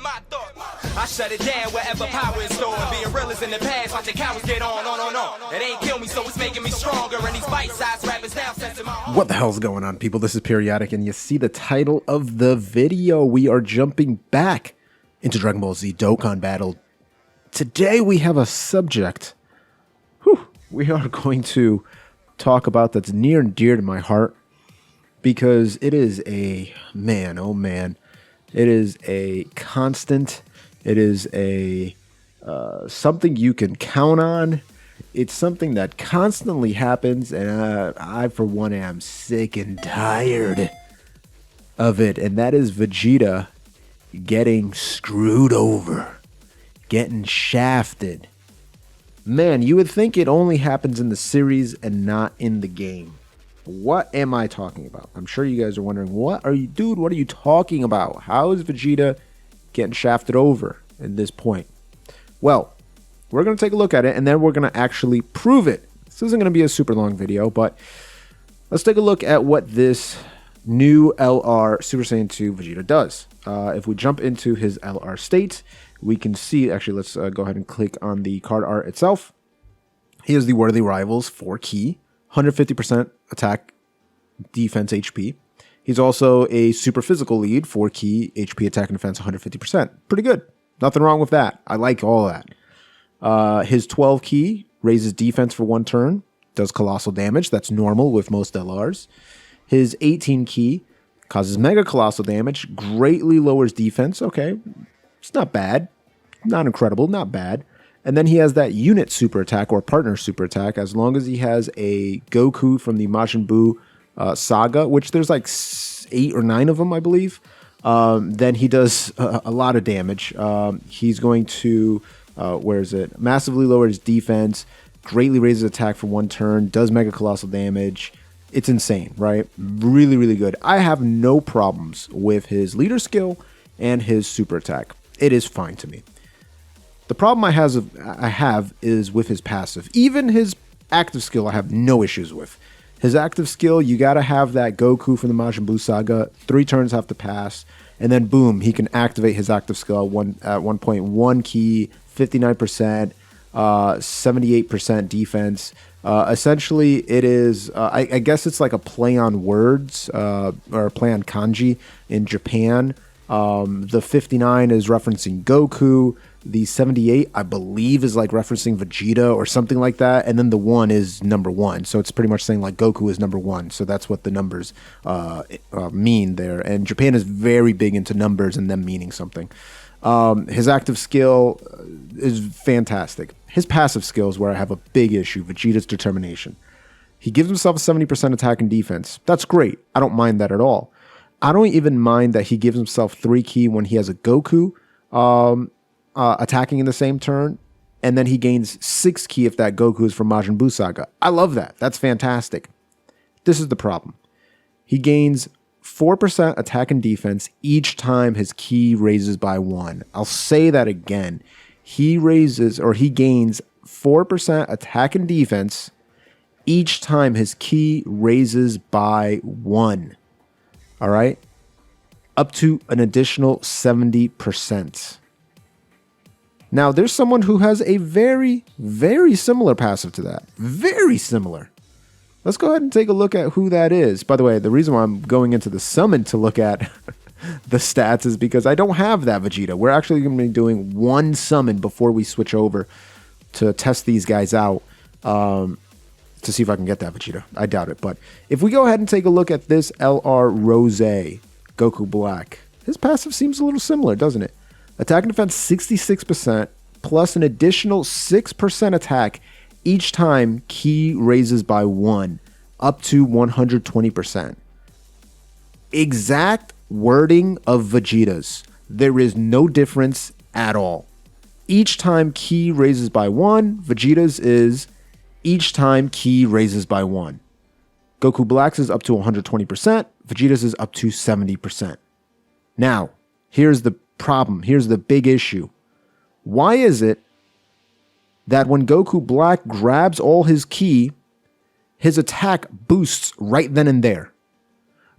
my thoughts. I shut it down wherever power is stored. Being real is in the past, watching cowards get on. It ain't kill me, so it's making me stronger. And these bite-sized rappers now sense my own. What the hell's going on, people? This is Periodik, and you see the title of the video. We are jumping back into Dragonball Z Dokkan Battle. Today we have a subject we are going to talk about that's near and dear to my heart, because it is a, man, oh man, it is a constant, it is a something you can count on. It's something that constantly happens, and I for one am sick and tired of it, and that is Vegeta getting screwed over, getting shafted. Man, you would think it only happens in the series and not in the game. What am I talking about? I'm sure you guys are wondering, what are you talking about? How is Vegeta getting shafted over at this point? Well, we're going to take a look at it, and then we're going to actually prove it. This isn't going to be a super long video, but let's take a look at what this new LR Super Saiyan 2 Vegeta does. If we jump into his LR state, we can see, actually, let's go ahead and click on the card art itself. He has the Worthy Rivals 4 key, 150% attack, defense, HP. He's also a super physical lead, 4 key, HP, attack, and defense, 150%. Pretty good. Nothing wrong with that. I like all that. His 12 key raises defense for 1 turn, does colossal damage. That's normal with most LRs. His 18 key causes mega colossal damage, greatly lowers defense. Okay, it's not bad. Not incredible, not bad. And then he has that unit super attack or partner super attack. As long as he has a Goku from the Majin Buu saga, which there's like 8 or 9 of them, I believe, then he does a lot of damage. He's going to, massively lower his defense, greatly raises attack for 1 turn, does mega colossal damage. It's insane, right? Really, really good. I have no problems with his leader skill and his super attack. It is fine to me. The problem I have is with his passive. Even his active skill I have no issues with. His active skill, you got to have that Goku from the Majin Buu saga. 3 turns have to pass, and then boom, he can activate his active skill at 1.1 key, 59%, 78% defense. Essentially, it is, I guess it's like a play on words, or a play on kanji in Japan. The 59 is referencing Goku. The 78, I believe, is like referencing Vegeta or something like that. And then the 1 is number 1. So it's pretty much saying like Goku is number 1. So that's what the numbers mean there. And Japan is very big into numbers and them meaning something. His active skill is fantastic. His passive skill is where I have a big issue, Vegeta's determination. He gives himself a 70% attack and defense. That's great. I don't mind that at all. I don't even mind that he gives himself 3 key when he has a Goku attacking in the same turn, and then he gains 6 key if that Goku is from Majin Buu saga. I love that. That's fantastic. This is the problem. He gains 4% attack and defense each time his key raises by 1. I'll say that again. He gains 4% attack and defense each time his key raises by 1. All right? Up to an additional 70%. Now, there's someone who has a very, very similar passive to that. Very similar. Let's go ahead and take a look at who that is. By the way, the reason why I'm going into the summon to look at the stats is because I don't have that Vegeta. We're actually going to be doing 1 summon before we switch over to test these guys out to see if I can get that Vegeta. I doubt it. But if we go ahead and take a look at this LR Rose, Goku Black, his passive seems a little similar, doesn't it? Attack and defense 66%, plus an additional 6% attack each time key raises by 1, up to 120%. Exact wording of Vegeta's. There is no difference at all. Each time key raises by 1, Vegeta's is each time key raises by 1. Goku Black's is up to 120%, Vegeta's is up to 70%. Now, here's the problem. Here's the big issue. Why is it that when Goku Black grabs all his ki, his attack boosts right then and there?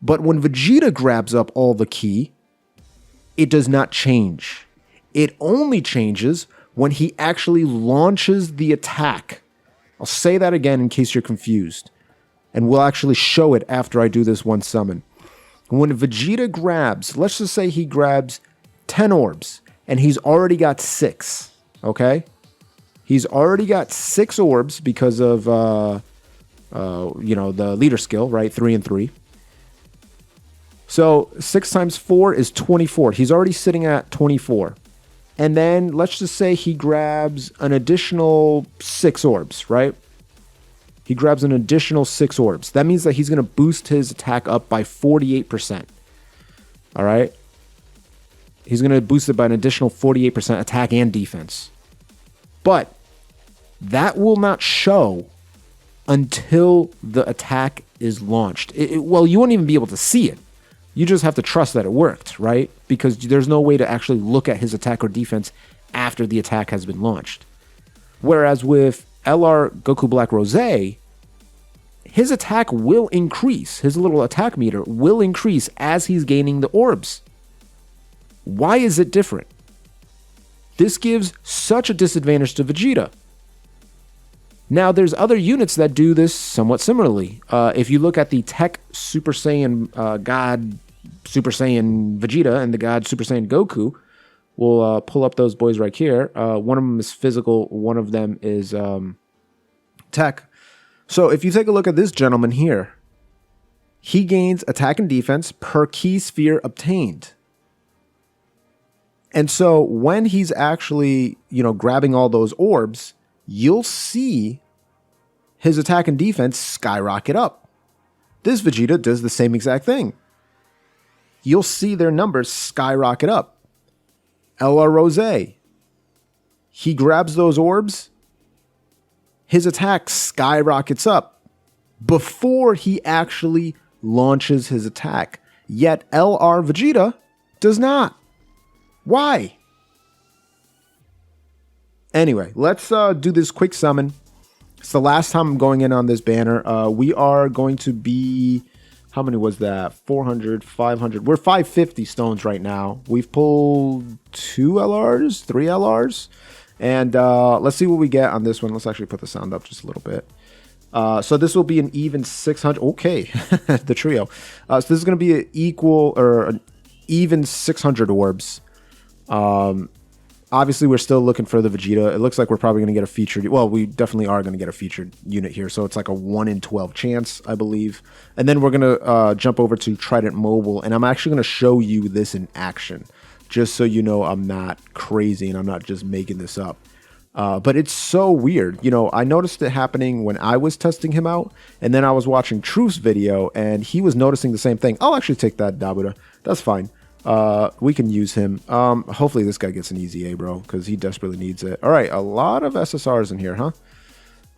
But when Vegeta grabs up all the ki, it does not change. It only changes when he actually launches the attack. I'll say that again in case you're confused. And we'll actually show it after I do this one summon. When Vegeta grabs, let's just say he grabs 10 orbs, and he's already got 6, okay? He's already got 6 orbs because of, the leader skill, right? 3 and 3. So 6 times 4 is 24. He's already sitting at 24. And then let's just say he grabs an additional 6 orbs, right? He grabs an additional 6 orbs. That means that he's going to boost his attack up by 48%. All right? He's going to boost it by an additional 48% attack and defense. But that will not show until the attack is launched. Well, you won't even be able to see it. You just have to trust that it worked, right? Because there's no way to actually look at his attack or defense after the attack has been launched. Whereas with LR Goku Black Rose, his attack will increase. His little attack meter will increase as he's gaining the orbs. Why is it different? This gives such a disadvantage to Vegeta. Now, there's other units that do this somewhat similarly. If you look at the Tech Super Saiyan God Super Saiyan Vegeta and the God Super Saiyan Goku, we'll pull up those boys right here. One of them is physical. One of them is tech. So if you take a look at this gentleman here, he gains attack and defense per key sphere obtained. And so when he's actually, grabbing all those orbs, you'll see his attack and defense skyrocket up. This Vegeta does the same exact thing. You'll see their numbers skyrocket up. LR Rose, he grabs those orbs, his attack skyrockets up before he actually launches his attack. Yet LR Vegeta does not. Why? Anyway, let's do this quick summon. It's the last time I'm going in on this banner. We are going to be, how many was that? 400, 500. We're 550 stones right now. We've pulled 2 LRs, 3 LRs. And let's see what we get on this one. Let's actually put the sound up just a little bit. So this will be an even 600. Okay, the trio. So this is going to be an equal or an even 600 orbs. Obviously, we're still looking for the Vegeta. It looks like we're probably going to get a featured. Well, we definitely are going to get a featured unit here. So it's like a 1 in 12 chance, I believe. And then we're going to jump over to Trident Mobile. And I'm actually going to show you this in action, just so you know I'm not crazy and I'm not just making this up. But it's so weird. I noticed it happening when I was testing him out. And then I was watching Truth's video and he was noticing the same thing. I'll actually take that Dabuda. That's fine. We can use him. Hopefully this guy gets an easy A, bro, because he desperately needs it. All right, a lot of SSRs in here, huh?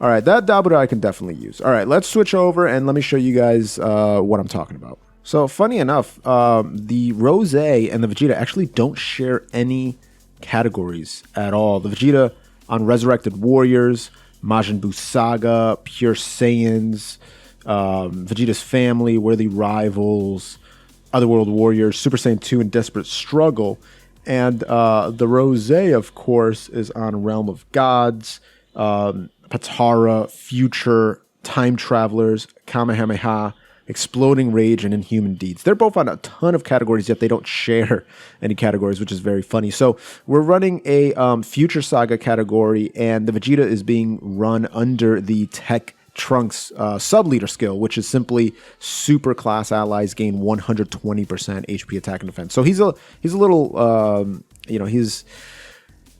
All right, that Dabuda I can definitely use. All right, let's switch over and let me show you guys what I'm talking about. So funny enough, the Rose and the Vegeta actually don't share any categories at all. The Vegeta on Resurrected Warriors, Majin Buu Saga, Pure Saiyans, Vegeta's Family, Worthy Rivals, Otherworld Warriors, Super Saiyan 2, and Desperate Struggle. And the Rose, of course, is on Realm of Gods, Patara, Future, Time Travelers, Kamehameha, Exploding Rage, and Inhuman Deeds. They're both on a ton of categories, yet they don't share any categories, which is very funny. So we're running a Future Saga category, and the Vegeta is being run under the Tech Trunks sub-leader skill, which is simply super class allies gain 120% HP attack and defense. So he's a little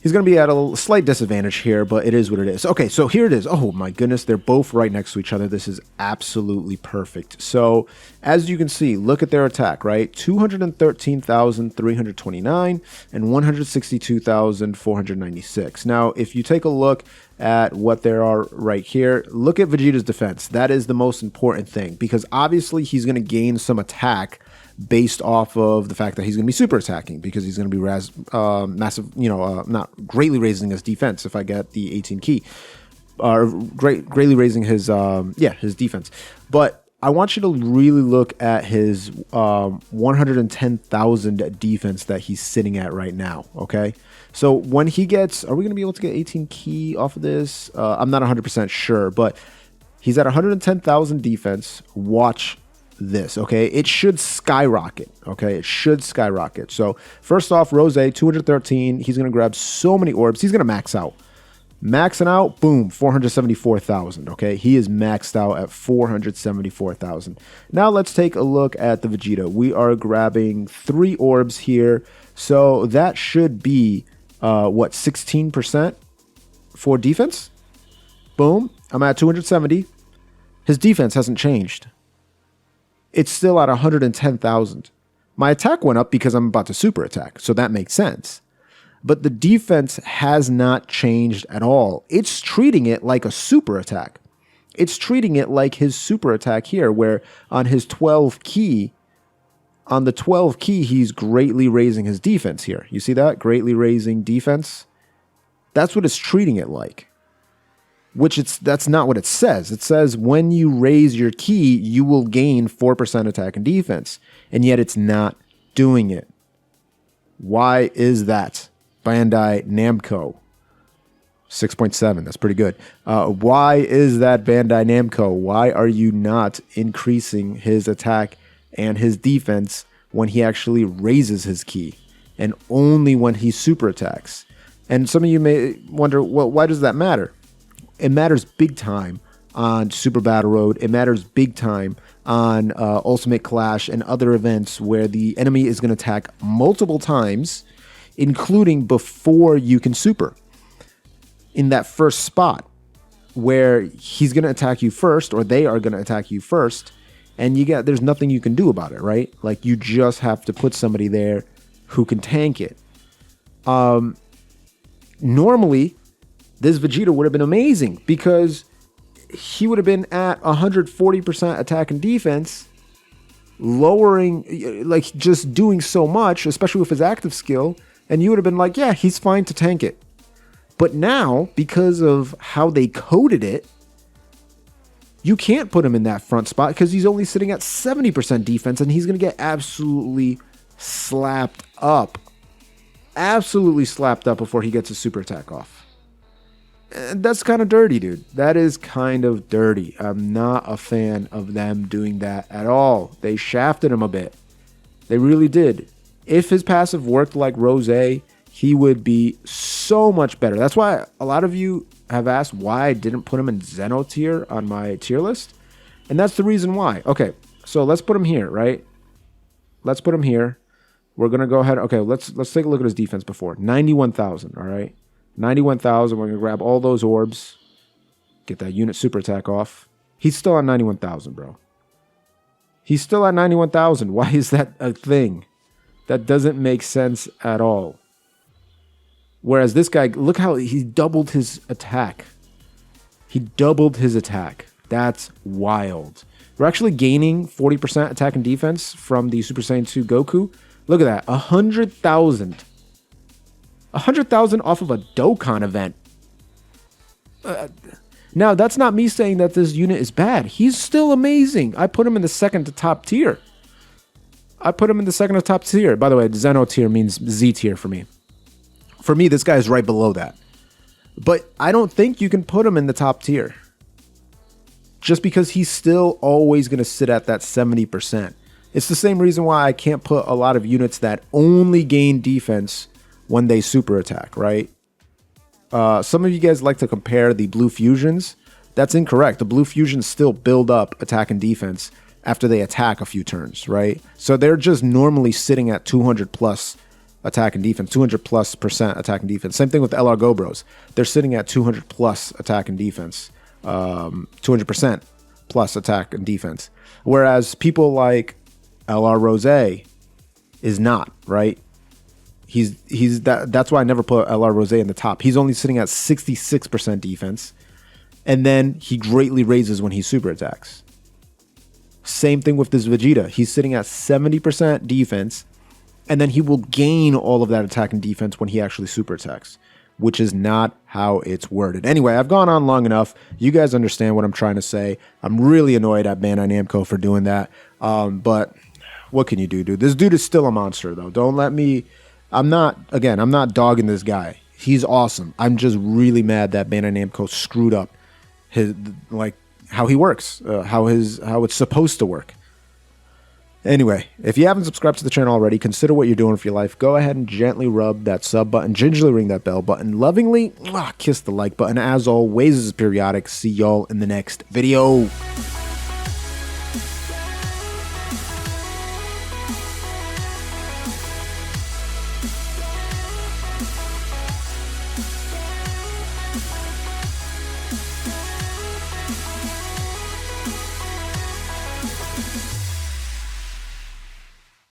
he's going to be at a slight disadvantage here, but it is what it is. Okay, so here it is. Oh my goodness, they're both right next to each other. This is absolutely perfect. So as you can see, look at their attack, right? 213,329 and 162,496. Now, if you take a look at what there are right here, look at Vegeta's defense. That is the most important thing, because obviously he's going to gain some attack based off of the fact that he's going to be super attacking, because he's going to be not greatly raising his defense if I get the 18 key, or greatly raising his his defense. But I want you to really look at his 110,000 defense that he's sitting at right now, okay? So when he gets, are we going to be able to get 18 key off of this? I'm not 100% sure, but he's at 110,000 defense. Watch this, okay? It should skyrocket, okay? It should skyrocket. So first off, Rose, 213. He's going to grab so many orbs. He's going to max out. Maxing out, boom, 474,000, okay? He is maxed out at 474,000. Now let's take a look at the Vegeta. We are grabbing 3 orbs here. So that should be, 16% for defense? Boom, I'm at 270. His defense hasn't changed. It's still at 110,000. My attack went up because I'm about to super attack, so that makes sense. But the defense has not changed at all. It's treating it like a super attack. It's treating it like his super attack here, where on his 12 key, he's greatly raising his defense here. You see that? Greatly raising defense. That's what it's treating it like. That's not what it says. It says when you raise your key, you will gain 4% attack and defense. And yet it's not doing it. Why is that? Bandai Namco. 6.7. That's pretty good. Why is that, Bandai Namco? Why are you not increasing his attack and his defense when he actually raises his key, and only when he super attacks? And some of you may wonder, well, why does that matter? It matters big time on Super Battle Road. It matters big time on Ultimate Clash and other events where the enemy is going to attack multiple times, including before you can super. In that first spot where he's going to attack you first, or they are going to attack you first, and there's nothing you can do about it, right? Like, you just have to put somebody there who can tank it. Normally, this Vegeta would have been amazing because he would have been at 140% attack and defense, lowering, like, just doing so much, especially with his active skill, and you would have been like, yeah, he's fine to tank it. But now, because of how they coded it, you can't put him in that front spot because he's only sitting at 70% defense, and he's going to get absolutely slapped up. Absolutely slapped up before he gets a super attack off. And that's kind of dirty, dude. That is kind of dirty. I'm not a fan of them doing that at all. They shafted him a bit. They really did. If his passive worked like Rose, he would be so much better. That's why a lot of you have asked why I didn't put him in Zeno tier on my tier list. And that's the reason why. Okay, so let's put him here, right? Let's put him here. We're going to go ahead. Okay, let's take a look at his defense before. 91,000, all right? 91,000. We're going to grab all those orbs. Get that unit super attack off. He's still at 91,000, bro. He's still at 91,000. Why is that a thing? That doesn't make sense at all. Whereas this guy, look how he doubled his attack. He doubled his attack. That's wild. We're actually gaining 40% attack and defense from the Super Saiyan 2 Goku. Look at that. 100,000. 100,000 off of a Dokkan event. Now, that's not me saying that this unit is bad. He's still amazing. I put him in the second to top tier. By the way, Zeno tier means Z tier for me. For me, this guy is right below that. But I don't think you can put him in the top tier. Just because he's still always going to sit at that 70%. It's the same reason why I can't put a lot of units that only gain defense when they super attack, right? Some of you guys like to compare the blue fusions. That's incorrect. The blue fusions still build up attack and defense after they attack a few turns, right? So they're just normally sitting at 200 plus attack and defense, 200 plus % attack and defense. Same thing with LR Go Bros. They're sitting at 200 plus attack and defense, 200% plus attack and defense. Whereas people like LR Rose is not, right? That's why I never put LR Rose in the top. He's only sitting at 66% defense, and then he greatly raises when he super attacks. Same thing with this Vegeta. He's sitting at 70% defense, and then he will gain all of that attack and defense when he actually super attacks. which is not how it's worded. Anyway, I've gone on long enough. You guys understand what I'm trying to say. I'm really annoyed at Bandai Namco for doing that. But what can you do, dude? This dude is still a monster, though. Don't let me... I'm not dogging this guy. He's awesome. I'm just really mad that Bandai Namco screwed up his, like, how he works, how it's supposed to work. Anyway, if you haven't subscribed to the channel already, consider what you're doing for your life. Go ahead and gently rub that sub button, gingerly ring that bell button, lovingly kiss the like button. As always, this is Periodik. See y'all in the next video.